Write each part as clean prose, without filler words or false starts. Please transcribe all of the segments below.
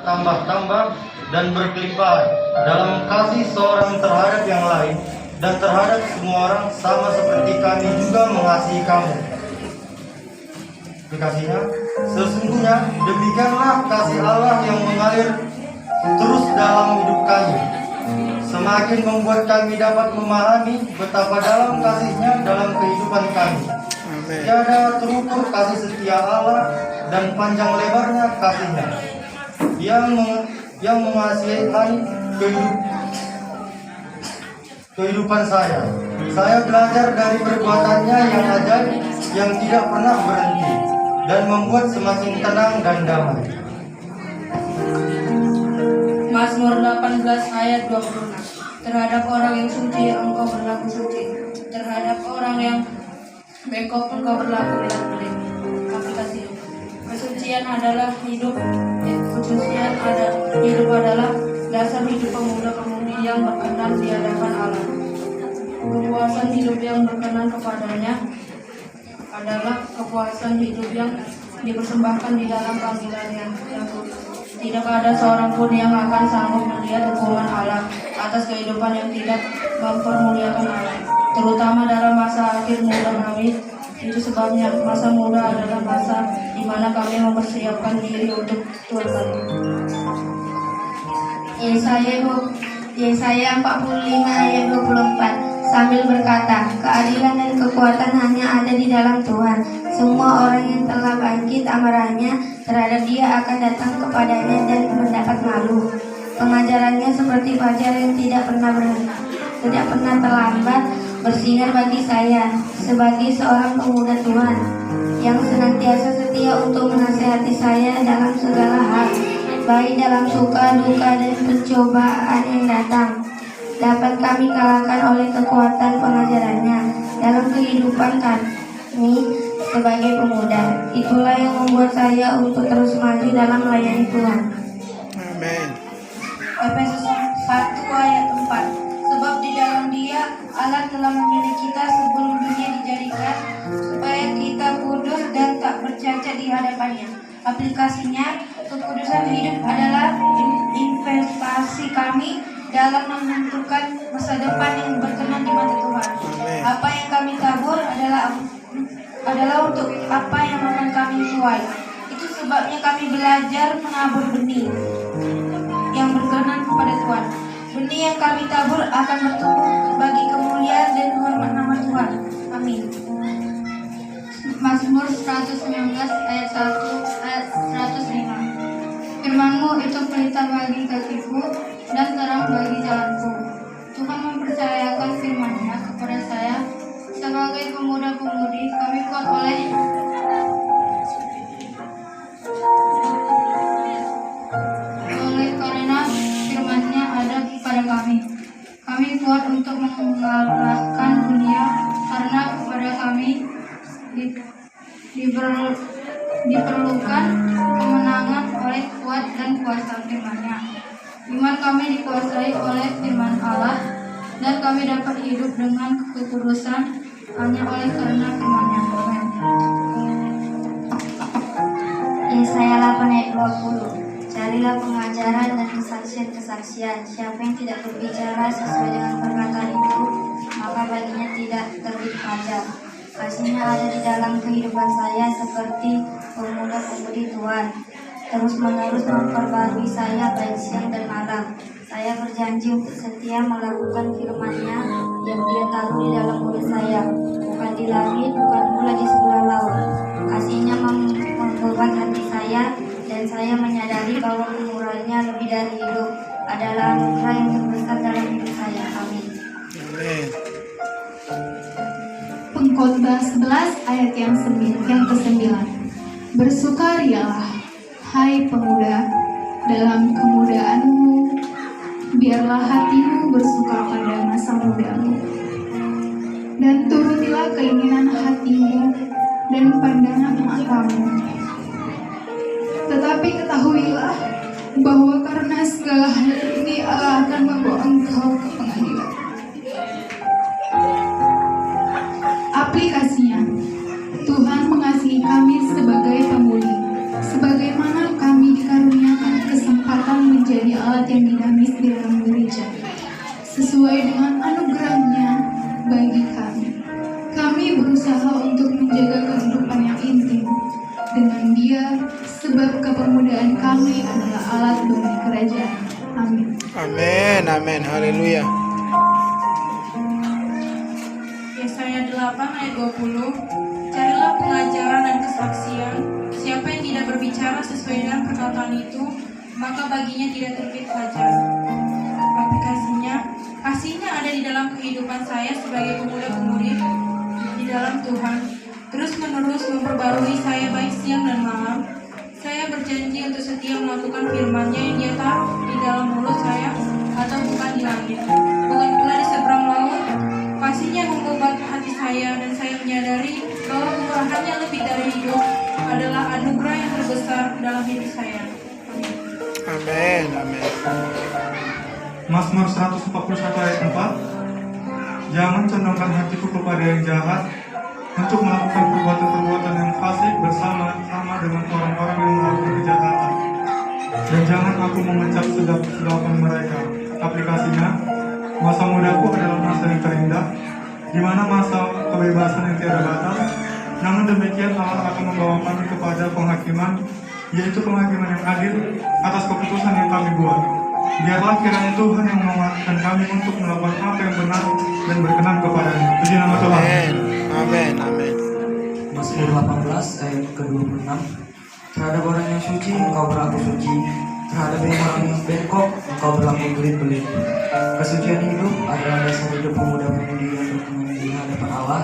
bertambah-tambah dan berkelimpahan dalam kasih seorang terhadap yang lain dan terhadap semua orang, sama seperti kami juga mengasihi kamu. Dikasihnya, sesungguhnya demikianlah kasih Allah yang mengalir terus dalam hidup kami, semakin membuat kami dapat memahami betapa dalam kasih-Nya dalam kehidupan kami. Tiada terukur kasih setia Allah dan panjang lebarnya kasih-Nya yang mengasihi kehidupan saya. Saya belajar dari perbuatannya yang ajaib, yang tidak pernah berhenti dan membuat semakin tenang dan damai. Mazmur 18 ayat 26. Terhadap orang yang suci engkau berlaku suci, terhadap orang yang bengkok engkau berlaku belit-belit. Aplikasi. Kesucian adalah hidup. Hidup adalah dasar hidup pemuda-pemudi yang berkenan di hadapan Allah. Kepuasan hidup yang berkenan kepadanya adalah kepuasan hidup yang dipersembahkan di dalam panggilannya. Tidak ada seorang pun yang akan sanggup melihat hukuman Allah atas kehidupan yang tidak mempermuliakan Allah, terutama dalam masa akhir muda kami. Itu sebabnya masa muda adalah masa di mana kami mempersiapkan diri untuk Tuhan kami. Yesaya 45 ayat 24 sambil berkata, keadilan dan kekuatan hanya ada di dalam Tuhan. Semua orang yang telah bangkit amarahnya terhadap Dia akan datang kepadanya dan mendapat malu. Pengajarannya seperti fajar yang tidak pernah terlambat, bersinar bagi saya sebagai seorang pemuda Tuhan yang senantiasa setia untuk menasihati saya dalam segala hal, baik dalam suka, duka, dan pencobaan yang datang. Dapat kami kalahkan oleh kekuatan pengajarannya dalam kehidupan kami sebagai pemuda. Itulah yang membuat saya untuk terus maju dalam melayani Tuhan. Amin. Efesus 1 ayat 4. Sebab di dalam Dia Allah telah memilih kita sebelum dunia dijadikan, supaya kita kudus dan tak bercacat di hadapannya. Aplikasinya, kekudusan hidup adalah investasi kami dalam menentukan masa depan yang berkenan di mata Tuhan. Apa yang kami tabur adalah untuk apa yang akan kami tuai. Itu sebabnya kami belajar menabur benih yang berkenan kepada Tuhan. Benih yang kami tabur akan bertumbuh bagi kemuliaan dan hormat nama Tuhan. Amin. Mazmur 119 ayat 105. Firman-Mu itu pelita bagi kakiku dan terang bagi jalanku. Tuhan mempercayakan firman-Nya kepada saya. Sebagai pemuda-pemudi, kami kuat oleh karena firman-Nya ada pada kami. Kami kuat untuk mengalahkan dunia karena kepada kami diperlukan kemenangan oleh kuat dan kuasa firman-Nya. Iman kami dikuasai oleh firman Allah, dan kami dapat hidup dengan kekudusan hanya oleh karena firman-Nya. Amin. Yesaya 8 ayat 20. Carilah pengajaran dan kesaksian-kesaksian. Siapa yang tidak berbicara sesuai dengan perkataan itu, maka baginya tidak terbit fajar. Kasih-Nya ada di dalam kehidupan saya seperti pemuda-pemudi Tuhan. Terus-menerus memperbarui saya baik siang dan malam. Saya berjanji untuk setia melakukan firman-Nya yang Dia taruh di dalam mulut saya, bukan di langit, bukan pula di sebelah laut. Kasih-Nya membeban hati saya, dan saya menyadari bahwa umurnya lebih dari hidup adalah anugerah yang terbesar dalam hidup saya. Amin. Amin. Pengkhotbah 11 ayat yang ke-9. Bersukarialah, hai pemuda, dalam kemudaanmu, biarlah hatimu bersuka pada masa mudamu, dan turutilah keinginan hatimu dan pandangan matamu. Tetapi ketahuilah bahwa karena segala hal ini Allah akan membawa engkau ke pengadilan. Aplikasinya, Tuhan mengasihi kami sebagai pemuli, sebagaimana kami dikaruniakan kesempatan menjadi alat yang dinamis di dalam gereja, sesuai dengan anugerahnya bagi kami. Kami berusaha untuk menjaga kehidupan yang intim dengan Dia, sebab kepemudaan kami adalah alat bagi kerajaan. Amin. Amin. Amin. Haleluya. Yesaya 8 ayat 20. Carilah pengajaran dan kesaksian. Siapa yang tidak berbicara sesuai dengan perkataan itu, maka baginya tidak terbit fajar. Aplikasinya, kasihnya ada di dalam kehidupan saya sebagai pemuda-pemudi di dalam Tuhan. Terus menerus memperbarui saya baik siang dan malam. Saya berjanji untuk setia melakukan firman-Nya yang Dia taruh di dalam mulut saya, atau bukan di langit, bukan pula di seberang laut. Kasihnya membebat hati saya, dan saya menyadari bahwa kemurahannya lebih dari hidup adalah anugerah yang terbesar dalam hidup saya. Amin. Amin. Mazmur 141 ayat 4. Jangan condongkan hatiku kepada yang jahat, untuk melakukan perbuatan-perbuatan yang fasik bersama-sama dengan orang-orang yang melakukan kejahatan. Dan jangan aku mengecap sedap-sedapan mereka. Aplikasinya, masa mudaku adalah masa yang terindah, di mana masa kebebasan yang tiada batas. Namun demikian Allah akan membawa kami kepada penghakiman, yaitu penghakiman yang adil atas keputusan yang kami buat. Biarlah kiranya Tuhan yang menguatkan kami untuk melakukan apa yang benar dan berkenan kepadanya. Puji nama Tuhan. Amin. Amin. Amin. Mazmur 18 ayat ke-26. Terhadap orang yang suci engkau berlaku suci, terhadap orang yang bengkok engkau berlaku belit-belit. Kesucian hidup adalah dasar hidup pemuda-pemudi yang berkenan di hadapan Allah.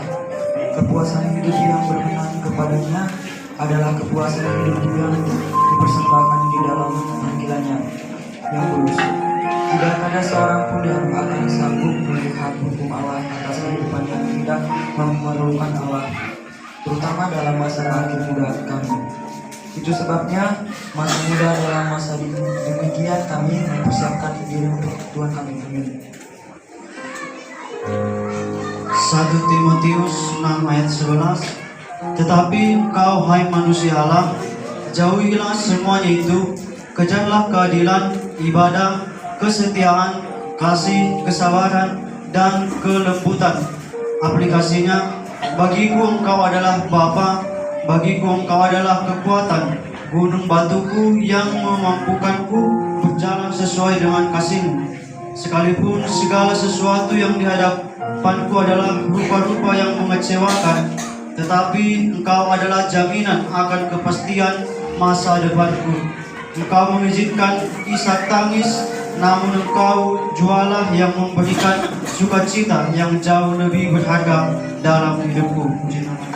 Kepuasan hidup yang berkenan kepadanya adalah kepuasan hidup yang dipersembahkan di dalam panggilannya yang kudus. Tidak ada seorang pun yang akan sanggup melihat hukum Allah atas kehidupan yang tidak memerlukan Allah, terutama dalam masa akhir muda kami. Itu sebabnya masa muda adalah masa demikian kami mempersiapkan diri untuk Tuhan kami. Amin. 1 Timotius 6 ayat 11. Tetapi engkau hai manusia Allah, jauhilah semuanya itu, kejarlah keadilan, ibadah, kesetiaan, kasih, kesabaran, dan kelembutan. Aplikasinya, bagiku engkau adalah Bapa, bagiku engkau adalah kekuatan, gunung batuku yang memampukanku berjalan sesuai dengan kasih-Mu. Sekalipun segala sesuatu yang di hadapanku adalah rupa-rupa yang mengecewakan, tetapi engkau adalah jaminan akan kepastian masa depanku. Engkau mengizinkan isak tangis, namun engkau jualah yang memberikan sukacita yang jauh lebih berharga dalam hidupku. Puji nama